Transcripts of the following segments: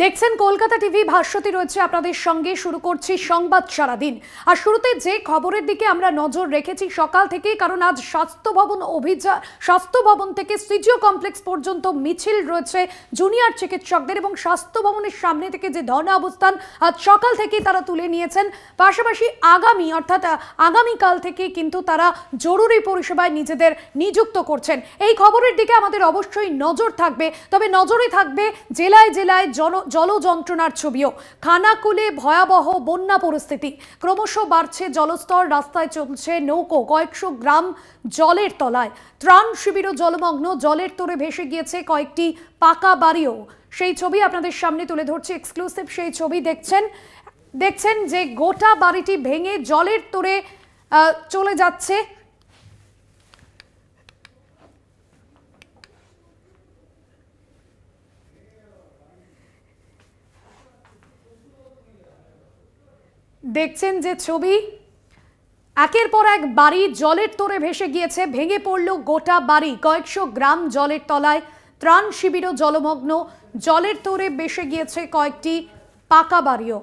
দেখছেন কলকাতা টিভি, ভাস্বতী রয়েছে আপনাদের সঙ্গে। শুরু করছি সংবাদ সারাদিন। আর শুরুতে যে খবরের দিকে আমরা নজর রেখেছি সকাল থেকে, কারণ আজ স্বাস্থ্য ভবন থেকে সিজিও কমপ্লেক্স পর্যন্ত মিছিল রয়েছে জুনিয়র চিকিৎসকদের, এবং স্বাস্থ্য ভবনের সামনে থেকে যে ধর্ণা অবস্থান আজ সকাল থেকেই তারা তুলে নিয়েছেন। পাশাপাশি আগামীকাল থেকে কিন্তু তারা জরুরি পরিষেবায় নিজেদের নিযুক্ত করছেন। এই খবরের দিকে আমাদের অবশ্যই নজর থাকবে। তবে নজরে থাকবে জেলায় জেলায় জল যন্ত্রণার ছবিও। খানাকুলে ভয়াবহ বন্যা পরিস্থিতি, ক্রমশ বাড়ছে জলস্তর, রাস্তায় চলছে নৌকো, কয়েকশো গ্রাম জলের তলায়। ত্রাণ শিবিরও জলমগ্ন, জলের তোরে ভেসে গিয়েছে কয়েকটি পাকা বাড়িও। সেই ছবি আপনাদের সামনে তুলে ধরছে এক্সক্লুসিভ। সেই ছবি দেখছেন যে গোটা বাড়িটি ভেঙে জলের তোরে চলে যাচ্ছে। দেখছেন যে ছবি, একের পর এক বাড়ি জলের তোরে ভেসে গিয়েছে, ভেঙে পড়ল গোটা বাড়ি, কয়েকশো গ্রাম জলের তলায়। ত্রাণ শিবিরও জলমগ্ন, জলের তোরে ভেসে গিয়েছে কয়েকটি পাকা বাড়িও।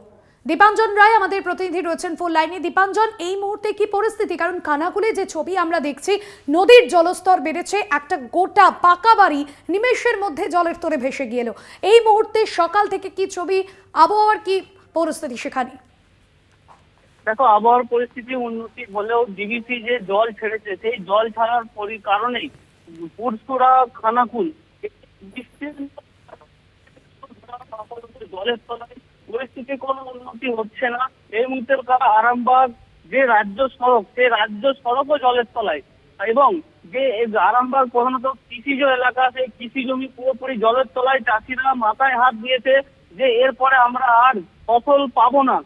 দীপাঞ্জন রায় আমাদের প্রতিনিধি রয়েছেন ফোন লাইনে। দীপাঞ্জন, এই মুহূর্তে কি পরিস্থিতি? কারণ খানাকুলে যে ছবি আমরা দেখছি, নদীর জলস্তর বেড়েছে, একটা গোটা পাকা বাড়ি নিমেষের মধ্যে জলের তোরে ভেসে গেল। এই মুহূর্তে সকাল থেকে কি ছবি, আবহাওয়ার কি পরিস্থিতি সেখানে? দেখো, আবহাওয়ার পরিস্থিতি উন্নতি হলেও ডিবিসি যে জল ছেড়েছে, সেই জল ছাড়ার কারণেই পুরসুরা খানাকুল জলের তলায় পরিস্থিতি কোনো উন্নতি হচ্ছে না। এই মুহূর্তে আরামবাগ যে রাজ্য সড়ক, সেই রাজ্য সড়কও জলের তলায়, এবং যে আরামবাগ প্রধানত কৃষিজ এলাকা, সেই কৃষি জমি পুরোপুরি জলের তলায়। চাষিরা মাথায় হাত দিয়েছে যে এরপরে আমরা আর ফসল পাবো না।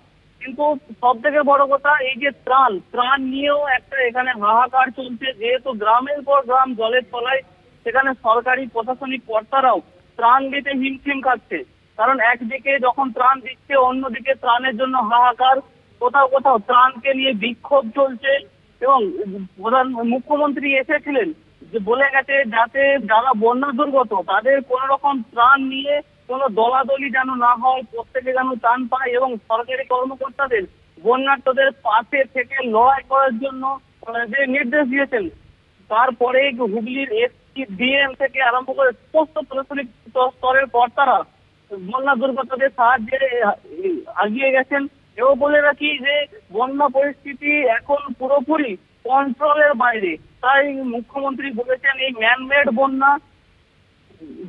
কিন্তু সব থেকে বড় কথা, এই যে ত্রাণ নিয়েও একটা এখানে হাহাকার চলছে। যেহেতু গ্রামের পর গ্রাম জলের তলায়, সেখানে সরকারি প্রশাসনিক কর্তারাও ত্রাণ দিতে হিমশিম খাচ্ছে। কারণ একদিকে যখন ত্রাণ দিচ্ছে, অন্যদিকে ত্রাণের জন্য হাহাকার। কোথাও কোথাও ত্রাণকে নিয়ে বিক্ষোভ চলছে, এবং মুখ্যমন্ত্রী এসেছিলেন যে বলে গেছে যাতে যারা বন্যা দুর্গত তাদের কোন রকম ত্রাণ নিয়ে কোনো দলাদলি যেন না হয়, প্রত্যেকে যেন ত্রাণ পায়, এবং সরকারি কর্মকর্তাদের বন্যার্তদের পাশে থেকে লড়াই করার জন্য যে নির্দেশ দিয়েছেন। তারপরে হুগলির এসপি, ডিএম থেকে আরম্ভ করে সমস্ত প্রশাসনিক স্তরের কর্তারা বন্যা দুর্গতদের সাহায্যে এগিয়ে গেছেন। এও বলে রাখি যে বন্যা পরিস্থিতি এখন পুরোপুরি কন্ট্রোলের বাইরে। তাই মুখ্যমন্ত্রী বলেছেন এই ম্যানমেড বন্যা,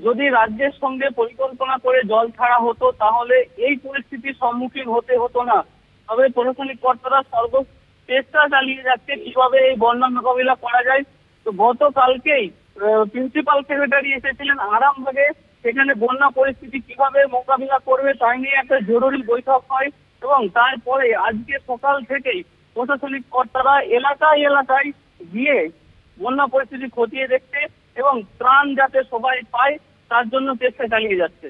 যদি রাজ্যের সঙ্গে পরিকল্পনা করে জল ছাড়া হতো তাহলে এই পরিস্থিতির সম্মুখীন হতে হতো না। তবে প্রশাসনিক কর্তারা চেষ্টা চালিয়ে যাচ্ছে কিভাবে এই বন্যা মোকাবিলা করা যায়। তো গতকালকেই প্রিন্সিপাল সেক্রেটারি এসেছিলেন আরামবাগে, সেখানে বন্যা পরিস্থিতি কিভাবে মোকাবিলা করবে তাই নিয়ে একটা জরুরি বৈঠক হয়, এবং তারপরে আজকে সকাল থেকেই প্রশাসনিক কর্তারা এলাকায় এলাকায় গিয়ে বন্যা পরিস্থিতি খতিয়ে দেখতে এবং ত্রাণ যাতে সবাই পায় তার জন্য চেষ্টা চালিয়ে যাচ্ছে।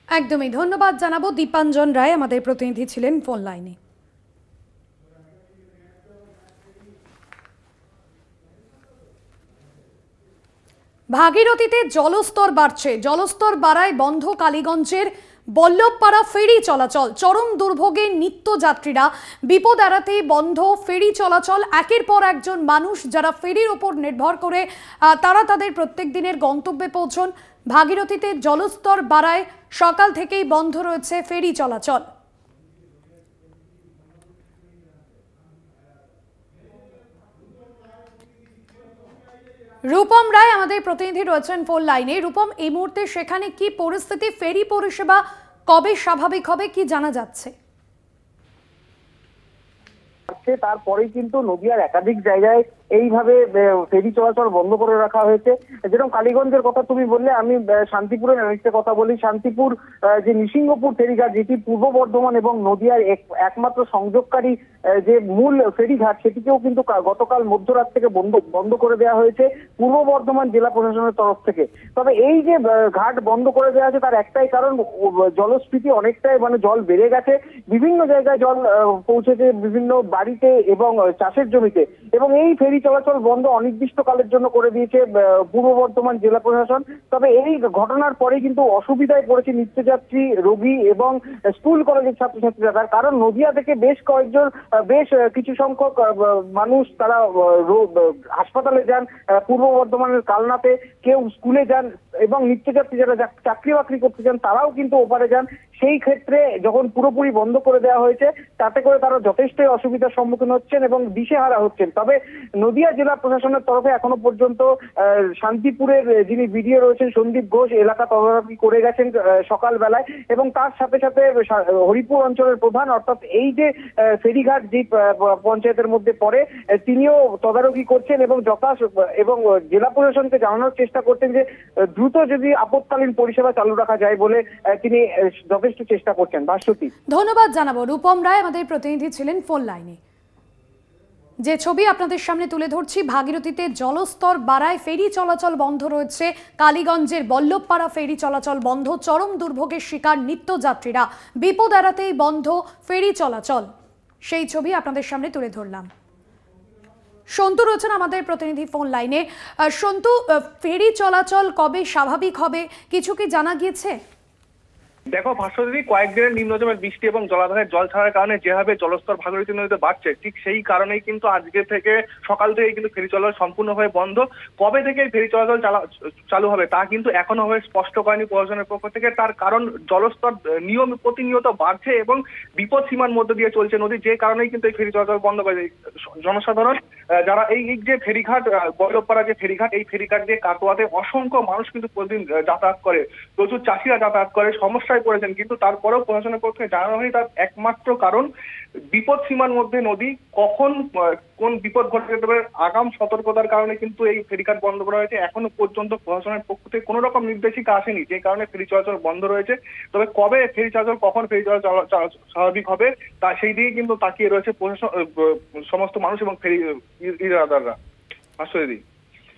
একদমই ধন্যবাদ জানাবো। দীপাঞ্জন রায় আমাদের প্রতিনিধি ছিলেন ফোন লাইনে। ভাগীরথীতে জলস্তর বাড়ছে, জলস্তর বাড়ায় বন্ধ কালীগঞ্জের বল্লভপাড়া ফেরি চলাচল। চরম দুর্ভোগে নিত্যযাত্রীরা, বিপদ এড়াতে বন্ধ ফেরি চলাচল। একের পর একজন মানুষ যারা ফেরির ওপর নির্ভর করে তারা তাদের প্রত্যেক দিনের গন্তব্যে পৌঁছন। ভাগীরথীতে জলস্তর বাড়ায় সকাল থেকেই বন্ধ রয়েছে ফেরি চলাচল। রূপম রায় আমাদের প্রতিনিধি রয়েছেন ফোন লাইনে। রূপম, এই মুহূর্তে সেখানে কি পরিস্থিতি? ফেরি পরিষেবা কবে স্বাভাবিক হবে কি জানা যাচ্ছে? তারপরেই কিন্তু নদিয়ার একাধিক জায়গায় এইভাবে ফেরি চলাচল বন্ধ করে রাখা হয়েছে। যেরকম কালীগঞ্জের কথা তুমি বললে, আমি শান্তিপুরের আরেকটা কথা বলি। শান্তিপুর যে নৃসিংহপুর ফেরিঘাট, যেটি পূর্ব বর্ধমান এবং নদিয়ার একমাত্র সংযোগকারী যে মূল ফেরিঘাট, সেটিকেও কিন্তু গতকাল মধ্যরাত থেকে বন্ধ করে দেওয়া হয়েছে পূর্ব বর্ধমান জেলা প্রশাসনের তরফ থেকে। তবে এই যে ঘাট বন্ধ করে দেওয়া আছে তার একটাই কারণ, জলস্ফীতি অনেকটাই, জল বেড়ে গেছে, বিভিন্ন জায়গায় জল পৌঁছেছে বিভিন্ন বাড়িতে এবং চাষের জমিতে, এবং এই ফেরি ফেরি চলাচল বন্ধ অনির্দিষ্টকালের জন্য করে দিয়েছে পূর্ব বর্ধমান জেলা প্রশাসন। তবে এই ঘটনার পরে কিন্তু অসুবিধায় পড়েছে নিত্যযাত্রী, রোগী এবং স্কুল কলেজের ছাত্রছাত্রীরা। তার কারণ নদিয়া থেকে বেশ কিছু সংখ্যক মানুষ তারা হাসপাতালে যান, পূর্ব বর্ধমানের কালনাতে, কেউ স্কুলে যান এবং নিত্যযাত্রী যারা চাকরি বাকরি করতে চান তারাও কিন্তু ওপারে যান। সেই ক্ষেত্রে যখন পুরোপুরি বন্ধ করে দেওয়া হয়েছে তাতে করে তারা যথেষ্টই অসুবিধার সম্মুখীন হচ্ছেন এবং দিশেহারা হচ্ছেন। তবে নদিয়া জেলা প্রশাসনের তরফে এখনো পর্যন্ত শান্তিপুরের যিনি বিডিও রয়েছেন সন্দীপ ঘোষ এলাকা তদারকি করে গেছেন সকালবেলায়, এবং তার সাথে সাথে হরিপুর অঞ্চলের প্রধান অর্থাৎ এই যে ফেরিঘাট যে পঞ্চায়েতের মধ্যে পড়ে তিনিও তদারকি করছেন এবং এবং জেলা প্রশাসনকে জানানোর চেষ্টা করছেন যে দ্রুত যদি আপৎকালীন পরিষেবা চালু রাখা যায় বলে তিনি যথেষ্ট চেষ্টা করছেন। ভাস্বতী, ধন্যবাদ জানাবো। রূপম রায় আমাদের প্রতিনিধি ছিলেন ফোন লাইনে। যে ছবি আপনাদের সামনে তুলে ধরছি, ভাগীরথীতে জলস্তর বাড়ায় ফেরি চলাচল বন্ধ রয়েছে। কালীগঞ্জের বল্লভপাড়া ফেরি চলাচল বন্ধ, চরম দুর্ভোগের শিকার নিত্যযাত্রীরা। বিপদ এড়াতেই বন্ধ ফেরি চলাচল, সেই ছবি আপনাদের সামনে তুলে ধরলাম। সন্তু রয়েছেন আমাদের প্রতিনিধি ফোন লাইনে। সন্তু, ফেরি চলাচল কবে স্বাভাবিক হবে কিছু কি জানা গিয়েছে? দেখো ভাস্বতী, কয়েকদিনের নিম্নচাপের বৃষ্টি এবং জলাধারের জল ছাড়ার কারণে যেভাবে জলস্তর ভাগীরথী নদীতে বাড়ছে, ঠিক সেই কারণেই কিন্তু আজকে থেকে সকাল থেকে কিন্তু ফেরি চলাচল সম্পূর্ণভাবে বন্ধ। কবে থেকে ফেরি চলাচল চালু হবে তা কিন্তু এখনো ভাবে স্পষ্ট করেনি প্রশাসনের পক্ষ থেকে। তার কারণ জলস্তর প্রতিনিয়ত বাড়ছে এবং বিপদ সীমার মধ্যে দিয়ে চলছে নদী, যে কারণেই কিন্তু এই ফেরি চলাচল বন্ধ করে। জনসাধারণ যারা এই যে ফেরিঘাট বল্লভপাড়া যে ফেরিঘাট, এই ফেরিঘাট দিয়ে কাটোয়াতে অসংখ্য মানুষ কিন্তু প্রতিদিন যাতায়াত করে, প্রচুর চাষিরা যাতায়াত করে, সমস্যায় করেছেন, কিন্তু তারপরেও প্রশাসনের পক্ষ থেকে জানানো হয়নি। তার একমাত্র কারণ বিপদ সীমার মধ্যে নদী, কখন কোন বিপদ ঘটে যেতে পারে আগাম সতর্কতার কারণে কিন্তু এই ফেরিঘাট বন্ধ করা হয়েছে। এখনো পর্যন্ত প্রশাসনের পক্ষ থেকে কোনো রকম নির্দেশিকা আসেনি, যে কারণে ফেরি চলাচল বন্ধ রয়েছে। তবে কবে ফেরি চলাচল, কখন ফেরি চলাচল স্বাভাবিক হবে তা সেই দিকে কিন্তু তাকিয়ে রয়েছে প্রশাসন, সমস্ত মানুষ এবং ফেরি ইজারাদাররা। ভাস্বতী,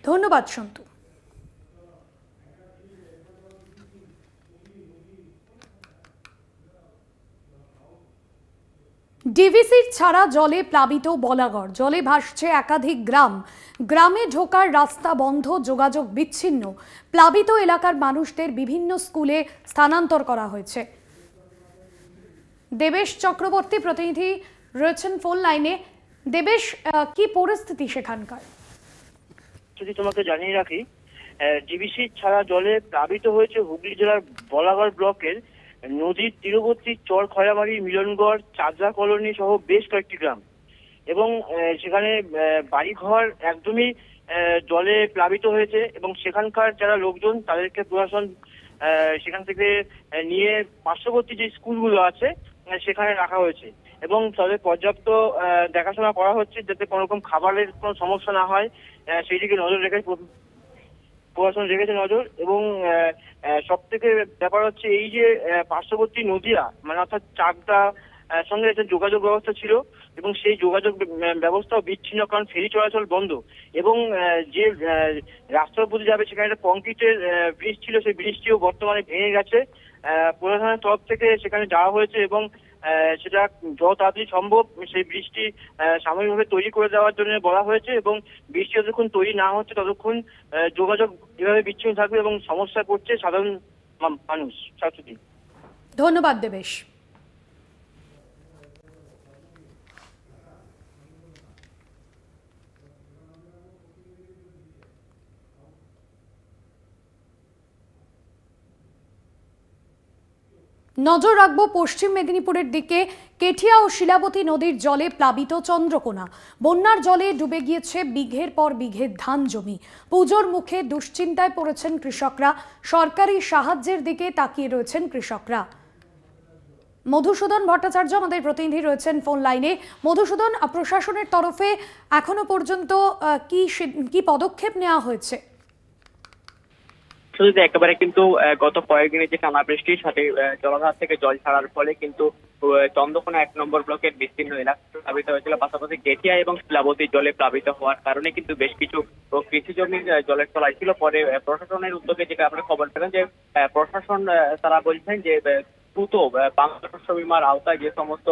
ধন্যবাদ সন্তু। ডিভিসির ছাড়া জলে প্লাবিত বলাগড়, জলে ভাসছে একাধিক গ্রাম, গ্রামে ঢোকার রাস্তা বন্ধ, যোগাযোগ বিচ্ছিন্ন। প্লাবিত এলাকার মানুষদের বিভিন্ন স্কুলে স্থানান্তর করা হয়েছে। দেবেশ চক্রবর্তী প্রতিনিধি রয়েছেন ফোন লাইনে। দেবেশ, কি পরিস্থিতি সেখানকার? যদি তোমাকে জানিয়ে রাখি, ডিভিসি ছাড়া জলে প্লাবিত হয়েছে হুগলি জেলার বলাগড় ব্লকের নদীর তীরবর্তী চর খয়ামারি, মিলনগড়, চাঁদরা কলোনি সহ বেশ কয়েকটি গ্রাম, এবং সেখানে বাড়িঘর একদমই জলে প্লাবিত হয়েছে এবং সেখানকার যারা লোকজন তাদেরকে প্রশাসন সেখান থেকে নিয়ে পার্শ্ববর্তী যে স্কুলগুলো আছে সেখানে রাখা হয়েছে এবং তাদের পর্যাপ্ত দেখাশোনা করা হচ্ছে যাতে কোনো রকম খাবারের কোনো সমস্যা না হয়, সেই দিকে নজর রেখে প্রশাসন রেখেছে নজর। এবং সব থেকে ব্যাপার হচ্ছে এই যে পার্শ্ববর্তী নদীয়া মানে অর্থাৎ চাকদা সঙ্গে একটা যোগাযোগ ব্যবস্থা ছিল এবং সেই যোগাযোগ ব্যবস্থাও বিচ্ছিন্ন, কারণ ফেরি চলাচল বন্ধ। এবং যে রাস্তার উপরে যাবে সেখানে একটা কংক্রিটের ব্রিজ ছিল, সেই ব্রিজটিও বর্তমানে ভেঙে গেছে। প্রশাসনের তরফ থেকে সেখানে যাওয়া হয়েছে এবং সেটা যত তাড়াতাড়ি সম্ভব সেই ব্রিজটি সাময়িকভাবে তৈরি করে দেওয়ার জন্য বলা হয়েছে এবং ব্রিজটি যতক্ষণ তৈরি না হচ্ছে ততক্ষণ যোগাযোগ এভাবে বিচ্ছিন্ন থাকবে এবং সমস্যা করছে সাধারণ মানুষ। শাশ্বতী, ধন্যবাদ দেবেশ। নজর রাখবো পশ্চিম মেদিনীপুরের দিকে। কেঠিয়া ও শিলাবতী নদীর জলে প্লাবিত চন্দ্রকোনা, বন্যার জলে ডুবে গিয়েছে বিঘের পর বিঘের ধান জমি। পুজোর মুখে দুশ্চিন্তায় পড়েছেন কৃষকরা, সরকারি সাহায্যের দিকে তাকিয়ে রয়েছেন কৃষকরা। মধুসূদন ভট্টাচার্য আমাদের প্রতিনিধি রয়েছেন ফোন লাইনে। মধুসূদন, প্রশাসনের তরফে এখনো পর্যন্ত কি পদক্ষেপ নেওয়া হয়েছে? একেবারে কিন্তু গত কয়েকদিনের যে টানা বৃষ্টির সাথে জলাধার থেকে জল ছাড়ার ফলে কিন্তু চন্দ্রকোনা 1 নম্বর ব্লকের বিস্তীর্ণ এলাকা প্লাবিত হয়েছিল। পাশাপাশি কেঠিয়া এবং শিলাবতী জলে প্লাবিত হওয়ার কারণে কিন্তু বেশ কিছু কৃষি জমি জলের তলায় ছিল। পরে প্রশাসনের উদ্যোগে যেটা আমরা খবর পেলাম যে প্রশাসন তারা বলছেন যে দ্রুত বাংলা শস্য বীমার আওতায় যে সমস্ত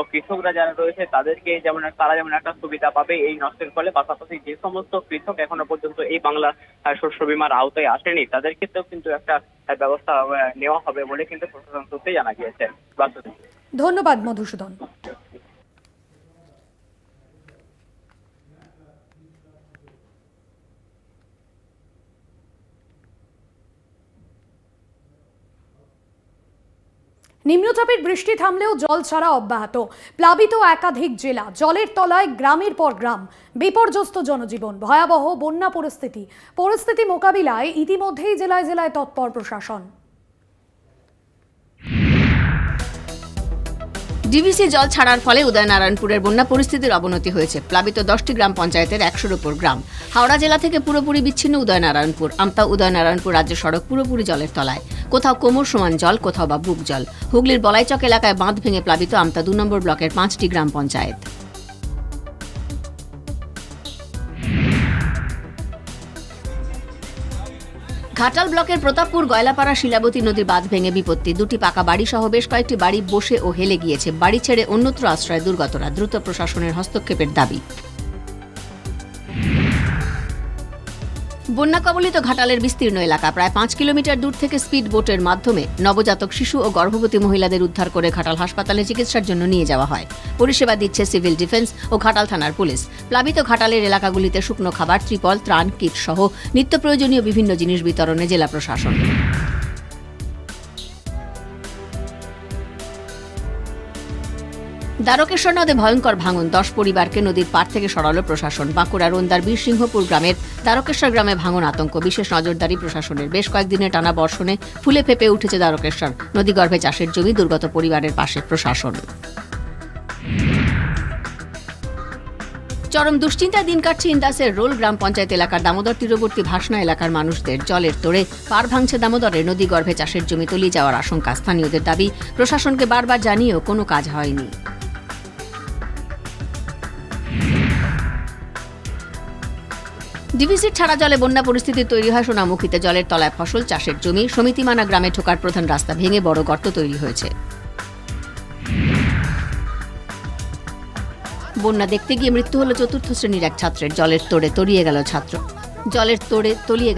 কৃষকরা যারা রয়েছে তাদেরকে তারা যেমন একটা সুবিধা পাবে এই নষ্টের ফলে, পাশাপাশি যে সমস্ত কৃষক এখনো পর্যন্ত এই বাংলা শস্য বীমার আওতায় আসেনি তাদের ক্ষেত্রেও কিন্তু একটা ব্যবস্থা নেওয়া হবে বলে কিন্তু প্রশাসন সূত্রে জানা গিয়েছে। ধন্যবাদ মধুসূদন। নিম্নচাপের বৃষ্টি থামলেও জল ছাড়া অব্যাহত, প্লাবিত একাধিক জেলা, জলের তলায় গ্রামের পর গ্রাম, বিপর্যস্ত জনজীবন, ভয়াবহ বন্যা পরিস্থিতি মোকাবিলায় ইতিমধ্যেই জেলায় জেলায় তৎপর প্রশাসন। ডিভিসি জল ছাড়ার ফলে উদয়নারায়ণপুরের বন্যা পরিস্থিতির অবনতি হয়েছে। প্লাবিত 10টি গ্রাম পঞ্চায়েতের 100-র উপর গ্রাম। হাওড়া জেলা থেকে পুরোপুরি বিচ্ছিন্ন উদয়নারায়ণপুর। আমতা উদয়নারায়ণপুর রাজ্য সড়ক পুরোপুরি জলের তলায়, কোথাও কোমর সমান জল, কোথাও বা বুক জল। হুগলির বলাইচক এলাকায় বাঁধ ভেঙে প্লাবিত আমতা 2 নম্বর ব্লকের 5টি গ্রাম পঞ্চায়েত। ঘাটাল ব্লকের প্রতাপপুর গয়লাপাড়া শিলাবতী নদীর বাঁধ ভেঙে বিপত্তি। 2টি পাকা বাড়ি সহ বেশ কয়েকটি বাড়ি বসে ও হেলে গিয়েছে। বাড়ি ছেড়ে অন্যত্র আশ্রয় দুর্গতরা। দ্রুত প্রশাসনের হস্তক্ষেপের দাবি। বন্যা কবলিত ঘাটালের বিস্তীর্ণ এলাকা, প্রায় 5 কিলোমিটার দূর থেকে স্পিড বোটের মাধ্যমে নবজাতক শিশু ও গর্ভবতী মহিলাদের উদ্ধার করে ঘাটাল হাসপাতালে চিকিৎসার জন্য নিয়ে যাওয়া হয়। পরিষেবা দিচ্ছে সিভিল ডিফেন্স ও ঘাটাল থানার পুলিশ। প্লাবিত ঘাটালের এলাকাগুলিতে শুকনো খাবার, ত্রিপল, ত্রাণ কিট সহ নিত্য প্রয়োজনীয় বিভিন্ন জিনিস বিতরণে জেলা প্রশাসন। দ্বারকেশ্বর নদে ভয়ঙ্কর ভাঙন, 10 পরিবারকে নদীর পাড় থেকে সরালো প্রশাসন। বাঁকুড়ার রন্দার বীরসিংহপুর গ্রামের দ্বারকেশ্বর গ্রামে ভাঙন আতঙ্ক, বিশেষ নজরদারি প্রশাসনের। বেশ কয়েকদিনের টানা বর্ষণে ফুলে ফেপে উঠেছে দ্বারকেশ্বর। নদীগর্ভে চাষের জমি, দুর্গত পরিবারের পাশে প্রশাসন। চরম দুশ্চিন্তায় দিন কাটছে ইন্দাসের রোল গ্রাম পঞ্চায়েত এলাকার দামোদর তীরবর্তী ভাসনা এলাকার মানুষদের। জলের তোড়ে পাড় ভাঙছে দামোদরের। নদী গর্ভে চাষের জমি তলিয়ে যাওয়ার আশঙ্কা। স্থানীয়দের দাবি, প্রশাসনকে বারবার জানিয়েও কোনো কাজ হয়নি। ডিভিসির ছাড়া জলে বন্যা পরিস্থিতি তৈরি হয় সোনামুখীতে। জলের তলায় ফসল, চাষের জমি। সমিতিমানা গ্রামে ঢোকার প্রধান রাস্তা ভেঙে বড় গর্ত তৈরি হয়েছে। বন্যা দেখতে গিয়ে মৃত্যু হল 4র্থ শ্রেণীর এক ছাত্রের। জলের তোড়ে তলিয়ে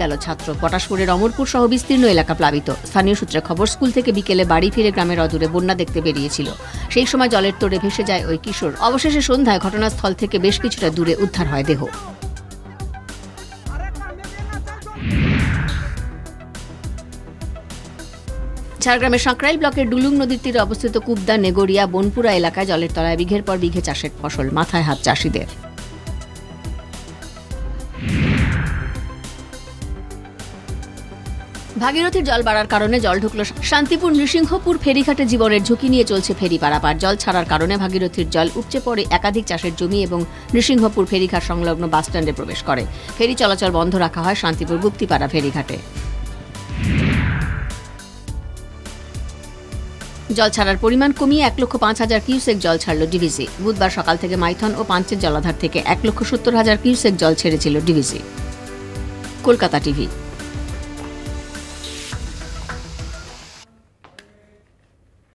গেল ছাত্র। পটাশপুরের অমরপুর সহ বিস্তীর্ণ এলাকা প্লাবিত। স্থানীয় সূত্রে খবর, স্কুল থেকে বিকেলে বাড়ি ফিরে গ্রামের অদূরে বন্যা দেখতে বেরিয়েছিল। সেই সময় জলের তোড়ে ভেসে যায় ওই কিশোর। অবশেষে সন্ধ্যায় ঘটনাস্থল থেকে বেশ কিছুটা দূরে উদ্ধার হয় দেহ। ঝাড়গ্রামের সাঁকরাইল ব্লকের ডুলুং নদীর তীরে অবস্থিত কুবদা, নেগরিয়া, বনপুরা এলাকায় জলের তলায় বিঘের পর বিঘে চাষের ফসল। মাথায় হাত চাষিদের। ভাগীরথীর জল বাড়ার কারণে জল ঢুকল শান্তিপুর নৃসিংহপুর ফেরিঘাটে। জীবনের ঝুঁকি নিয়ে চলছে ফেরি পারাপার। জল ছাড়ার কারণে ভাগীরথীর জল উপচে পড়ে একাধিক চাষের জমি এবং নৃসিংহপুর ফেরিঘাট সংলগ্ন বাসস্ট্যান্ডে প্রবেশ করে। ফেরি চলাচল বন্ধ রাখা হয় শান্তিপুর গুপ্তিপাড়া ফেরিঘাটে। জল ছাড়ার পরিমাণ কমিয়ে 1,05,000 কিউসেক জল ছাড়ল ডিভিসি। বুধবার সকাল থেকে মাইথন ও পাঞ্চের জলাধার থেকে 1,70,000 কিউসেক জল ছেড়েছিল ডিভিসি। কলকাতা টিভি।